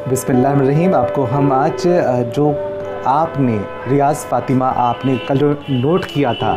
बिस्मिल्लाहिर्रहमानिर्रहीम। आपको हम आज जो आपने रियाज़ फ़ातिमा आपने कल जो नोट किया था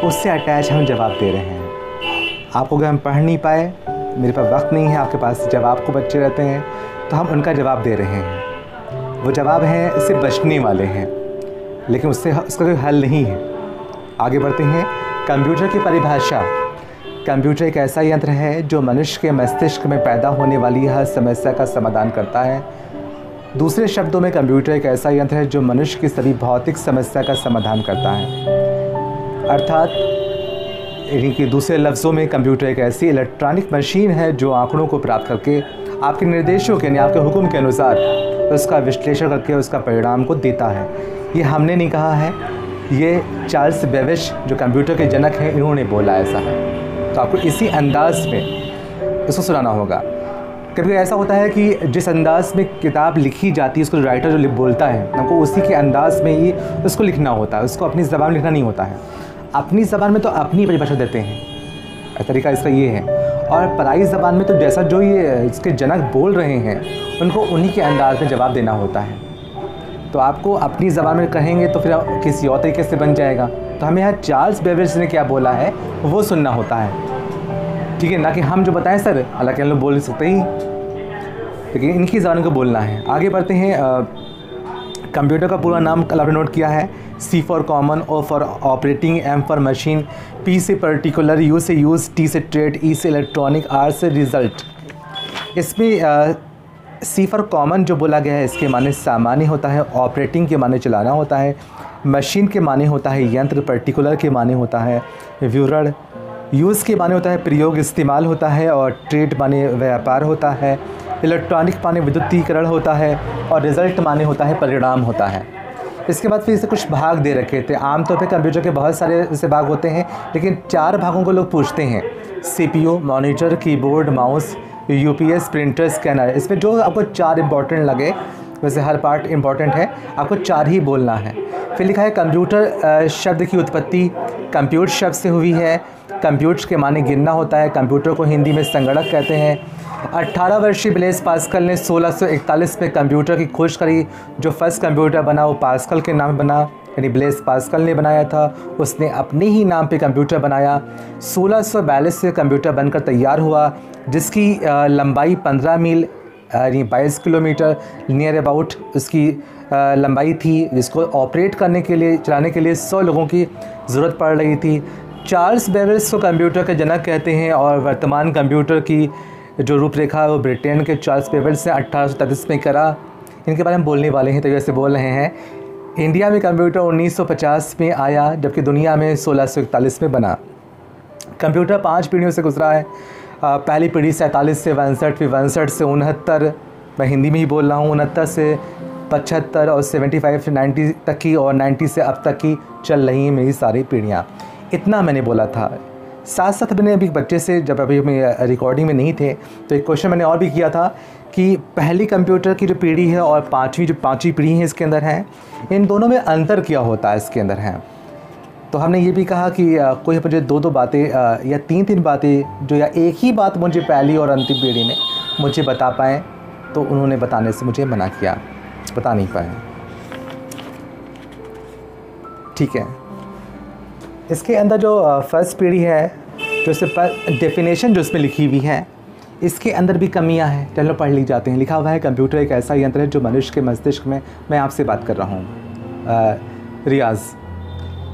उससे अटैच हम जवाब दे रहे हैं। आपको अगर हम पढ़ नहीं पाए, मेरे पास वक्त नहीं है, आपके पास जब आपको बच्चे रहते हैं तो हम उनका जवाब दे रहे हैं। वो जवाब हैं इससे बचने वाले हैं, लेकिन उसका कोई हल नहीं है। आगे बढ़ते हैं। कंप्यूटर की परिभाषा। कंप्यूटर एक ऐसा यंत्र है जो मनुष्य के मस्तिष्क में पैदा होने वाली हर समस्या का समाधान करता है। दूसरे शब्दों में कंप्यूटर एक ऐसा यंत्र है जो मनुष्य की सभी भौतिक समस्या का समाधान करता है। अर्थात इनके दूसरे लफ्ज़ों में कंप्यूटर एक ऐसी इलेक्ट्रॉनिक मशीन है जो आंकड़ों को प्राप्त करके आपके निर्देशों के यानी आपके हुक्म के अनुसार उसका विश्लेषण करके उसका परिणाम को देता है। ये हमने नहीं कहा है, ये चार्ल्स बेबेज जो कंप्यूटर के जनक हैं इन्होंने बोला ऐसा है। तो आपको इसी अंदाज में इसको सुनाना होगा। कभी ऐसा होता है कि जिस अंदाज में किताब लिखी जाती है उसको राइटर जो बोलता है हमको उसी के अंदाज में ही उसको लिखना होता है, उसको अपनी ज़बान में लिखना नहीं होता है। अपनी ज़बान में तो अपनी परिभाषा देते हैं, तरीका इसका ये है। और पराई ज़बान में तो जैसा जो ये इसके जनक बोल रहे हैं उनको उन्हीं के अंदाज में जवाब देना होता है। तो आपको अपनी ज़बान में कहेंगे तो फिर किसी और तरीके से बन जाएगा। तो हमें यहाँ चार्ल्स बेबेज ने क्या बोला है वो सुनना होता है, ठीक है, ना कि हम जो बताएं सर, हालांकि हम लोग बोल नहीं सकते ही, लेकिन इनकी ज़बान को बोलना है। आगे बढ़ते हैं। कंप्यूटर का पूरा नाम कल आपने नोट किया है। C for common, O for operating, M for machine, P से पर्टिकुलर, U से यूज़, T से ट्रेड, E से इलेक्ट्रॉनिक, R से रिज़ल्ट। इसमें C फॉर कॉमन जो बोला गया है इसके माने सामान्य होता है, ऑपरेटिंग के माने चलाना होता है, मशीन के माने होता है यंत्र, पर्टिकुलर के माने होता है विवरण, यूज़ के माने होता है प्रयोग इस्तेमाल होता है, और ट्रेड माने व्यापार होता है, इलेक्ट्रॉनिक माने विद्युतीकरण होता है, और रिज़ल्ट माने होता है परिणाम होता है। इसके बाद फिर इसे कुछ भाग दे रखे थे। आमतौर पे कंप्यूटर के बहुत सारे ऐसे भाग होते हैं, लेकिन 4 भागों को लोग पूछते हैं। CPU, monitor, keyboard, mouse, UPS, printer, scanner. इसमें जो आपको 4 इंपॉर्टेंट लगे, वैसे हर पार्ट इंपॉर्टेंट है, आपको 4 ही बोलना है। फिर लिखा है कंप्यूटर शब्द की उत्पत्ति कंप्यूट शब्द से हुई है। कंप्यूट के माने गिनना होता है। कंप्यूटर को हिंदी में संगणक कहते हैं। 18 वर्षीय ब्लेस पास्कल ने 1641 में कंप्यूटर की खोज करी। जो फर्स्ट कंप्यूटर बना वो पास्कल के नाम बना, यानी ब्लेस पास्कल ने बनाया था। उसने अपने ही नाम पे कंप्यूटर बनाया। 1642 से कंप्यूटर बनकर तैयार हुआ, जिसकी लंबाई 15 मील यानी 22 किलोमीटर नियर अबाउट उसकी लंबाई थी, जिसको ऑपरेट करने के लिए, चलाने के लिए 100 लोगों की ज़रूरत पड़ रही थी। चार्ल्स बेबेज को कंप्यूटर के जनक कहते हैं, और वर्तमान कंप्यूटर की जो रूपरेखा है वो ब्रिटेन के चार्ल्स बेबेज ने 1833 में करा। इनके बारे में बोलने वाले हैं तो वैसे बोल रहे हैं। इंडिया में कंप्यूटर 1950 में आया, जबकि दुनिया में 1641 में बना। कंप्यूटर 5 पीढ़ियों से गुजरा है। पहली पीढ़ी 47 से 62, फिर 62 से 69, मैं हिंदी में ही बोल रहा हूँ, 69 से 75 और 75 से 90 तक की, और 90 से अब तक की चल रही हैं मेरी सारी पीढ़ियाँ। इतना मैंने बोला था। साथ साथ मैंने अभी बच्चे से, जब अभी मैं रिकॉर्डिंग में नहीं थे, तो एक क्वेश्चन मैंने और भी किया था कि पहली कंप्यूटर की जो पीढ़ी है और पाँचवीं पीढ़ी है इसके अंदर है, इन दोनों में अंतर क्या होता है इसके अंदर है। तो हमने ये भी कहा कि कोई मुझे 2-2 बातें या 3-3 बातें जो, या एक ही बात मुझे पहली और अंतिम पीढ़ी में मुझे बता पाएँ, तो उन्होंने बताने से मुझे मना किया, बता नहीं पाए। ठीक है। इसके अंदर जो फर्स्ट पीढ़ी है, जो इससे डेफिनेशन जो इसमें लिखी हुई है, इसके अंदर भी कमियां हैं। चलो पढ़ ली जाते हैं। लिखा हुआ है कंप्यूटर एक ऐसा यंत्र है जो मनुष्य के मस्तिष्क में, मैं आपसे बात कर रहा हूँ रियाज़,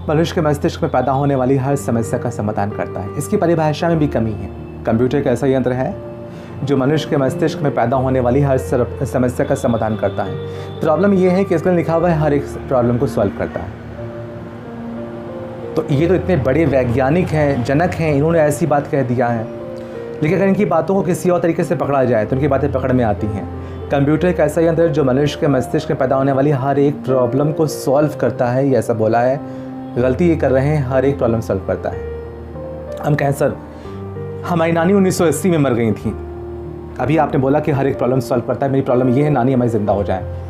मनुष्य के मस्तिष्क में पैदा होने वाली हर समस्या का समाधान करता है। इसकी परिभाषा में भी कमी है। कंप्यूटर एक ऐसा यंत्र है जो मनुष्य के मस्तिष्क में पैदा होने वाली हर समस्या का समाधान करता है। प्रॉब्लम ये है कि इसमें लिखा हुआ है हर एक प्रॉब्लम को सॉल्व करता है। तो ये तो इतने बड़े वैज्ञानिक हैं, जनक हैं, इन्होंने ऐसी बात कह दिया है, लेकिन अगर इनकी बातों को किसी और तरीके से पकड़ा जाए तो इनकी बातें पकड़ में आती हैं। कंप्यूटर एक ऐसा यंत्र है जो मनुष्य के मस्तिष्क में पैदा होने वाली हर एक प्रॉब्लम को सॉल्व करता है, ये ऐसा बोला है। गलती ये कर रहे हैं, हर एक प्रॉब्लम सॉल्व करता है। हम कहें सर हमारी नानी 1980 में मर गई थी, अभी आपने बोला कि हर एक प्रॉब्लम सॉल्व करता है। मेरी प्रॉब्लम ये है नानी हमारी ज़िंदा हो जाए,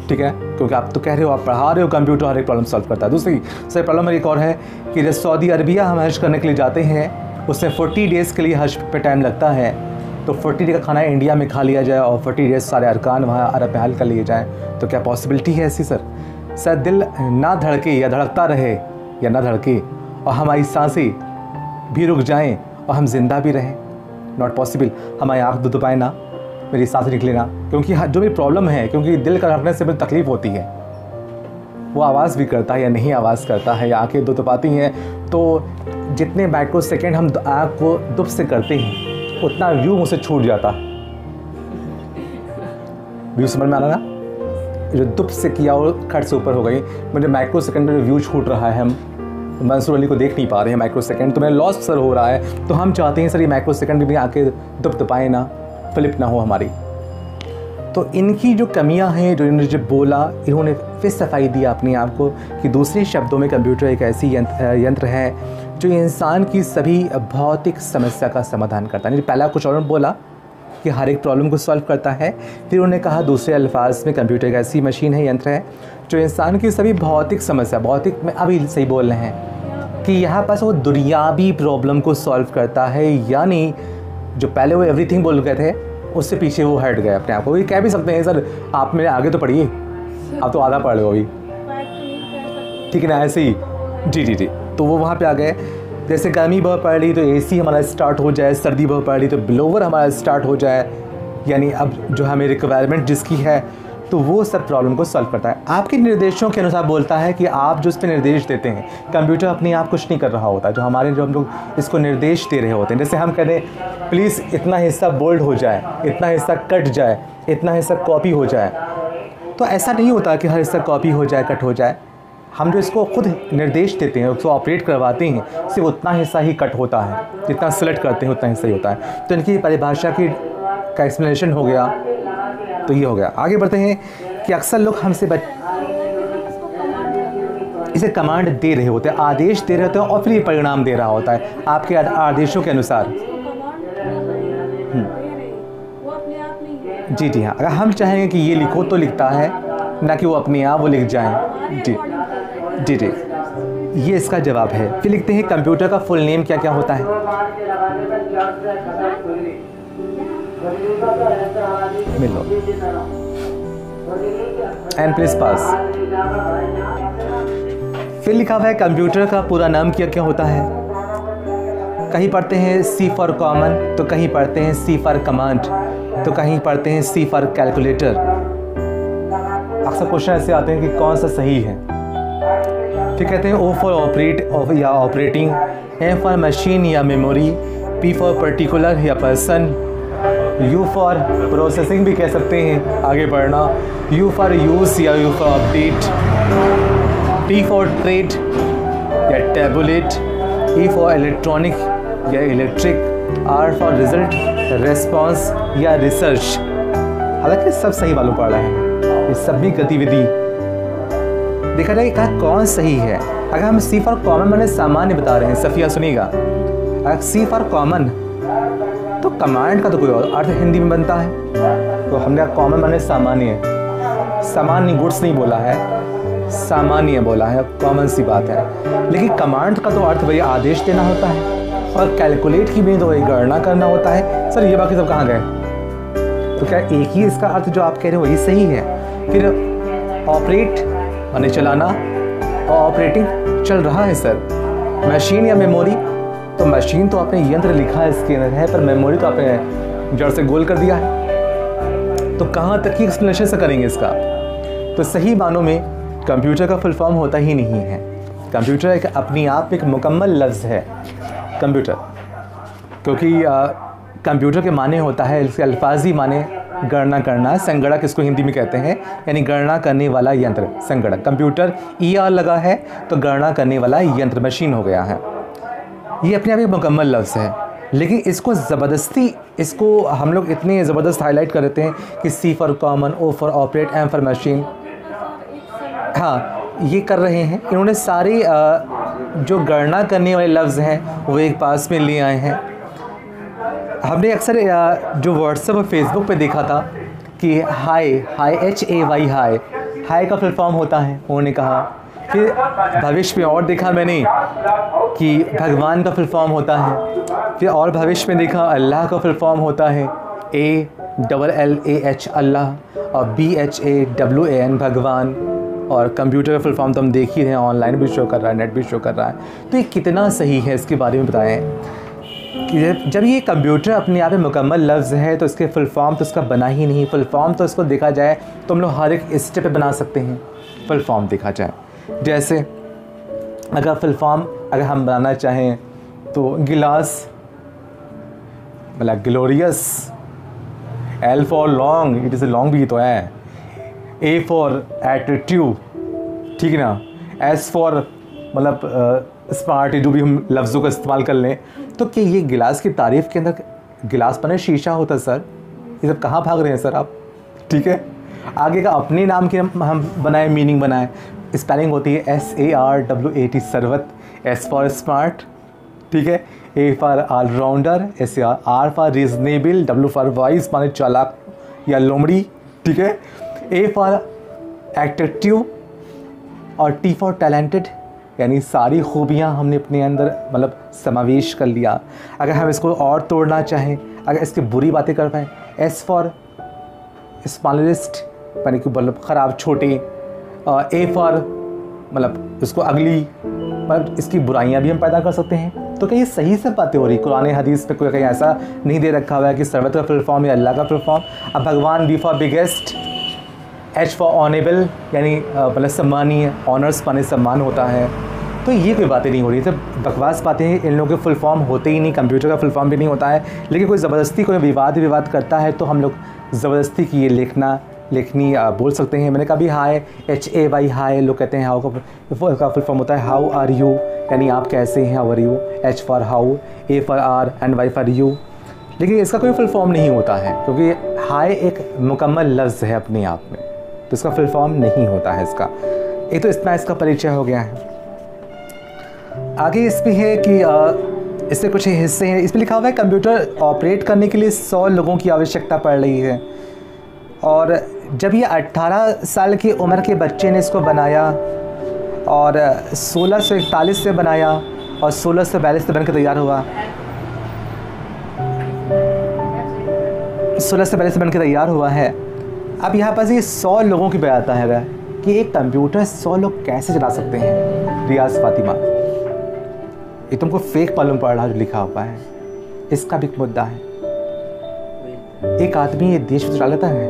ठीक है, क्योंकि आप तो कह रहे हो, आप पढ़ा रहे हो कंप्यूटर हर एक प्रॉब्लम सॉल्व करता है। दूसरी सही प्रॉब्लम एक और है कि जब सऊदी अरबिया हम हज करने के लिए जाते हैं, उसमें 40 डेज़ के लिए हज पे टाइम लगता है। तो 40 डे का खाना इंडिया में खा लिया जाए और 40 डेज सारे अरकान वहाँ अरब में हल कर लिए जाएँ, तो क्या पॉसिबिलिटी है ऐसी सर? सर दिल ना धड़के या धड़कता रहे या ना धड़के और हमारी सांसें भी रुक जाएं और हम जिंदा भी रहें, नॉट पॉसिबल। हमारी आँख दुध पाए ना, मेरी सांसें निकले ना, क्योंकि जो भी प्रॉब्लम है, क्योंकि दिल का धड़कने से मुझे तकलीफ़ होती है, वो आवाज़ भी करता है या नहीं आवाज़ करता है या आँखें दुध पाती हैं, तो जितने माइक्रो सेकेंड हम आँख को दुब से करते हैं उतना व्यू मुझसे छूट जाता। व्यू समझ में आ रहा ना? जो दुब से किया और खट से ऊपर हो गई, मुझे माइक्रो सेकेंड में व्यू छूट रहा है, हम मंसूर अली को देख नहीं पा रहे हैं माइक्रो सेकेंड, तो मेरा लॉस सर हो रहा है। तो हम चाहते हैं सर ये माइक्रो सेकेंड भी आके दुब पाए ना, फ्लिप ना हो हमारी। तो इनकी जो कमियां हैं, जो इन्होंने जब बोला, इन्होंने फिर सफाई दी अपने आप को कि दूसरे शब्दों में कंप्यूटर एक ऐसी यंत्र है जो इंसान की सभी भौतिक समस्या का समाधान करता है। पहला कुछ और बोला कि हर एक प्रॉब्लम को सॉल्व करता है, फिर उन्होंने कहा दूसरे अल्फाज में कंप्यूटर एक ऐसी मशीन है, यंत्र है जो इंसान की सभी भौतिक समस्या, भौतिक में अभी सही बोल रहे हैं कि यहाँ पास वो दुनियावी प्रॉब्लम को सॉल्व करता है, यानी जो पहले वो एवरीथिंग बोल गए थे उससे पीछे वो हट गए अपने आप को। ये कह भी सकते हैं सर, आप मेरे आगे तो पढ़िए, आप तो आधा पढ़ लो अभी, ठीक है ना, ऐसे ही। जी जी जी, तो वो वहाँ पे आ गए। जैसे गर्मी बहुत पड़ रही तो एसी हमारा स्टार्ट हो जाए, सर्दी बहुत पड़ रही तो ब्लोवर हमारा स्टार्ट हो जाए, यानी अब जो हमें रिक्वायरमेंट जिसकी है, तो वो सब प्रॉब्लम को सॉल्व करता है। आपके निर्देशों के अनुसार बोलता है कि आप जो इस पर निर्देश देते हैं, कंप्यूटर अपने आप कुछ नहीं कर रहा होता, जो हम लोग इसको निर्देश दे रहे होते हैं। जैसे हम कह दें प्लीज़ इतना हिस्सा बोल्ड हो जाए, इतना हिस्सा कट जाए, इतना हिस्सा कॉपी हो जाए, तो ऐसा नहीं होता कि हर हिस्सा कॉपी हो जाए, कट हो जाए। हम जो इसको खुद निर्देश देते हैं, उसको ऑपरेट करवाते हैं, सिर्फ उतना हिस्सा ही कट होता है, जितना सेलेक्ट करते हैं उतना हिस्सा ही होता है। तो इनकी परिभाषा का एक्सप्लेनेशन हो गया, तो ये हो गया। आगे बढ़ते हैं कि अक्सर लोग हमसे इसे कमांड दे रहे होते हैं, आदेश दे रहे होते हैं और फिर ये परिणाम दे रहा होता है आपके आदेशों के अनुसार। जी जी हाँ, अगर हम चाहेंगे कि ये लिखो तो लिखता है, ना कि वो अपने आप वो लिख जाएं। जी जी जी, ये इसका जवाब है। फिर लिखते हैं कंप्यूटर का फुल नेम क्या क्या होता है। मिलो एंड प्लीज पास। फिर लिखा हुआ है कंप्यूटर का पूरा नाम क्या क्या होता है। कहीं पढ़ते हैं सी फॉर कॉमन, तो कहीं पढ़ते हैं सी फॉर कमांड, तो कहीं पढ़ते हैं सी फॉर कैलकुलेटर। अक्सर क्वेश्चन ऐसे आते हैं कि कौन सा सही है। फिर कहते हैं ओ फॉर ऑपरेट या ऑपरेटिंग, एम फॉर मशीन या मेमोरी, पी फॉर पर्टिकुलर या पर्सन, यू फॉर प्रोसेसिंग भी कह सकते हैं, आगे बढ़ना, यू फॉर यूज़ या U for update, T for trade या टैबुलेट, ई फॉर इलेक्ट्रॉनिक या electric, R for result, response या रिसर्च। हालांकि सब सही वालों पढ़ रहे हैं, ये सब भी गतिविधि देखा जाए कहाँ कौन सही है। अगर हम सी फॉर कॉमन मैंने सामान्य बता रहे हैं, सफिया सुनिएगा, अगर सी फॉर कॉमन तो कमांड का तो कोई और अर्थ हिंदी में बनता है, तो हमने कॉमन मैंने सामान्य, सामान्य गुड्स नहीं बोला है, सामान्य बोला है, कॉमन सी बात है। लेकिन कमांड का तो अर्थ वही आदेश देना होता है, और कैलकुलेट की भी तो वही गणना करना होता है। सर ये बाकी सब कहाँ गए? तो क्या एक ही इसका अर्थ जो आप कह रहे हो वही सही है? फिर ऑपरेट माने चलाना, और ऑपरेटिंग चल रहा है सर। मशीन या मेमोरी, तो मशीन तो आपने यंत्र लिखा है इसके अंदर है, पर मेमोरी तो आपने जड़ से गोल कर दिया है। तो कहाँ तक की एक्सप्लेनेशन से करेंगे इसका? तो सही मानों में कंप्यूटर का फुल फॉर्म होता ही नहीं है। कंप्यूटर एक अपनी आप एक मुकम्मल लफ्ज़ है कंप्यूटर, क्योंकि कंप्यूटर के माने होता है, इसके अल्फाजी माने गणना करना, संगणक इसको हिंदी में कहते हैं, यानी गणना करने वाला यंत्र, संगणक। कंप्यूटर ER लगा है तो गणना करने वाला यंत्र, मशीन हो गया है। ये अपने आप एक मुकम्मल लफ्ज़ है, लेकिन इसको ज़बरदस्ती, इसको हम लोग इतने ज़बरदस्त हाईलाइट कर देते हैं कि C for common, O for operate, M for machine. हाँ, ये कर रहे हैं इन्होंने सारे जो गणना करने वाले लफ्ज़ हैं वो एक पास में ले आए हैं। हमने अक्सर जो व्हाट्सएप और फेसबुक पे देखा था कि हाय HAY हाय का फुल फॉर्म होता है, उन्होंने कहा फिर भविष्य में और देखा मैंने कि भगवान का फुल फॉर्म होता है। फिर और भविष्य में देखा अल्लाह का फुल फॉर्म होता है ALLAH अल्लाह और BHAWAN भगवान। और कंप्यूटर का फुल फॉर्म तो हम देख ही रहे हैं, ऑनलाइन भी शो कर रहा है, नेट भी शो कर रहा है। तो ये कितना सही है इसके बारे में बताएं कि जब ये कंप्यूटर अपने आप में मुकम्मल लफ्ज़ है तो इसके फुल फॉर्म तो इसका बना ही नहीं। फुल फॉर्म तो इसको देखा जाए तो हम लोग हर एक स्टेप पे बना सकते हैं फुल फॉर्म देखा जाए। जैसे अगर फुल फॉर्म अगर हम बनाना चाहें तो गिलास मतलब glorious, L for long, it is long भी तो है, A फॉर एटीट्यूड, ठीक है ना, S फॉर मतलब स्मार्ट, जो भी हम लफ्ज़ों का इस्तेमाल कर लें। तो क्या ये गिलास की तारीफ़ के अंदर गिलास बने शीशा होता सर? ये सब कहाँ भाग रहे हैं सर आप? ठीक है, आगे का अपने नाम के हम बनाए, मीनिंग बनाए। स्पेलिंग होती है SARWAT Sarwat, S for smart, ठीक है, A for allrounder, R for reasonable, W for wise माने चालाक या लोमड़ी, ठीक है, A फॉर एट्रैक्टिव और T फॉर टैलेंटेड, यानी सारी खूबियाँ हमने अपने अंदर मतलब समावेश कर लिया। अगर हम इसको और तोड़ना चाहें, अगर इसकी बुरी बातें कर पाएँ, S फॉर स्मॉलेस्ट यानी कि मतलब ख़राब, छोटे, A फॉर मतलब इसको अगली, मतलब इसकी बुराइयां भी हम पैदा कर सकते हैं। तो क्या ये सही से बातें हो रही? कुरान हदीस पे कोई कहीं ऐसा नहीं दे रखा हुआ है कि सर्वत का फुल फॉर्म या अल्लाह का फुल फॉर्म। अब भगवान B for biggest, H for honourable यानी मतलब सम्मानीय, ऑनर्स माने सम्मान होता है। तो ये कोई बातें नहीं हो रही, तो बकवास बातें हैं। इन लोगों के फुल फॉर्म होते ही नहीं, कंप्यूटर का फुल फॉर्म भी नहीं होता है। लेकिन कोई ज़बरदस्ती कोई विवाद करता है तो हम लोग ज़बरदस्ती की ये लेखनी बोल सकते हैं। मैंने कहा भी हाय, HAY हाय, लोग कहते हैं हाउ का फुल फॉर्म होता है हाउ आर यू, यानी आप कैसे हैं, how are you. H for how, A for are and Y for you. लेकिन इसका कोई फुल फॉर्म नहीं होता है क्योंकि हाय एक मुकम्मल लफ्ज़ है अपने आप में, तो इसका फुल फॉर्म नहीं होता है इसका। एक तो इतना इसका परिचय हो गया है। आगे इसमें है कि इससे कुछ हिस्से हैं। इसमें लिखा हुआ है कंप्यूटर ऑपरेट करने के लिए 100 लोगों की आवश्यकता पड़ रही है। और जब ये 18 साल की उम्र के बच्चे ने इसको बनाया और 1641 से बनाया और 1642 से बनकर तैयार हुआ, 1642 से बनकर तैयार हुआ है। अब यहाँ पर ये 100 लोगों की बताता है कि एक कंप्यूटर 100 लोग कैसे चला सकते हैं। रियाज फातिमा, ये तुमको फेक मालूम पड़ रहा जो लिखा हुआ है, इसका भी मुद्दा है। एक आदमी ये देश चला लेता है,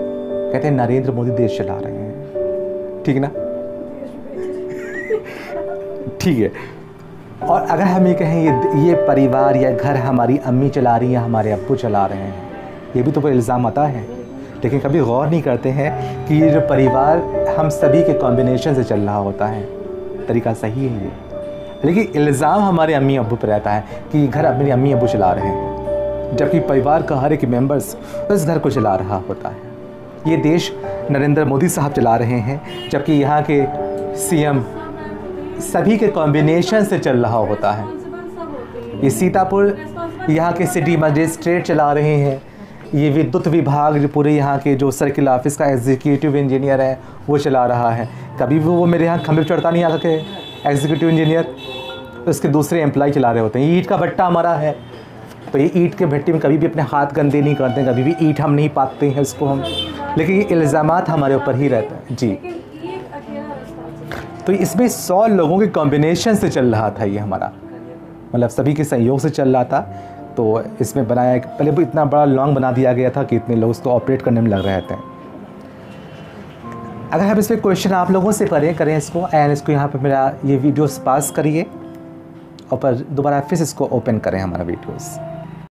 कहते हैं नरेंद्र मोदी देश चला रहे हैं, ठीक ना, ठीक है। और अगर हम ये कहें ये परिवार या घर हमारी अम्मी चला रही है, हमारे अब्बू चला रहे हैं, ये भी तो कोई इल्ज़ाम आता है। लेकिन कभी गौर नहीं करते हैं कि ये जो परिवार हम सभी के कॉम्बिनेशन से चल रहा होता है, तरीका सही है ये। लेकिन इल्ज़ाम हमारे अम्मी अब्बू पर रहता है कि घर मेरे अम्मी अब्बू चला रहे हैं, जबकि परिवार का हर एक मेंबर्स उस घर को चला रहा होता है। ये देश नरेंद्र मोदी साहब चला रहे हैं, जबकि यहाँ के CM सभी के कॉम्बिनेशन से चल रहा होता है। ये सीतापुर यहाँ के सिटी मजिस्ट्रेट चला रहे हैं। ये विद्युत विभाग जो पूरे यहाँ के जो सर्किल ऑफिस का एग्जीक्यूटिव इंजीनियर है वो चला रहा है। कभी भी वो मेरे यहाँ खंभे पर चढ़ता नहीं आ के एग्जीक्यूटिव इंजीनियर, उसके दूसरे एम्प्लॉय चला रहे होते हैं। ये ईंट का भट्टा हमारा है, तो ये ईंट के भट्टे में कभी भी अपने हाथ गंदे नहीं करते, कभी भी ईंट हम नहीं पाते हैं उसको हम, लेकिन ये इल्ज़ामात हमारे ऊपर ही रहता है जी। तो इसमें 100 लोगों के कॉम्बिनेशन से चल रहा था ये हमारा, मतलब सभी के सहयोग से चल रहा था। तो इसमें बनाया पहले वो इतना बड़ा लॉन्ग बना दिया गया था कि इतने लोग उसको ऑपरेट करने में लग रहे थे। अगर हम इसमें क्वेश्चन आप लोगों से करें इसको, एंड इसको यहाँ पर मेरा ये वीडियोस पास करिए और पर दोबारा फिर इसको ओपन करें हमारा वीडियोस।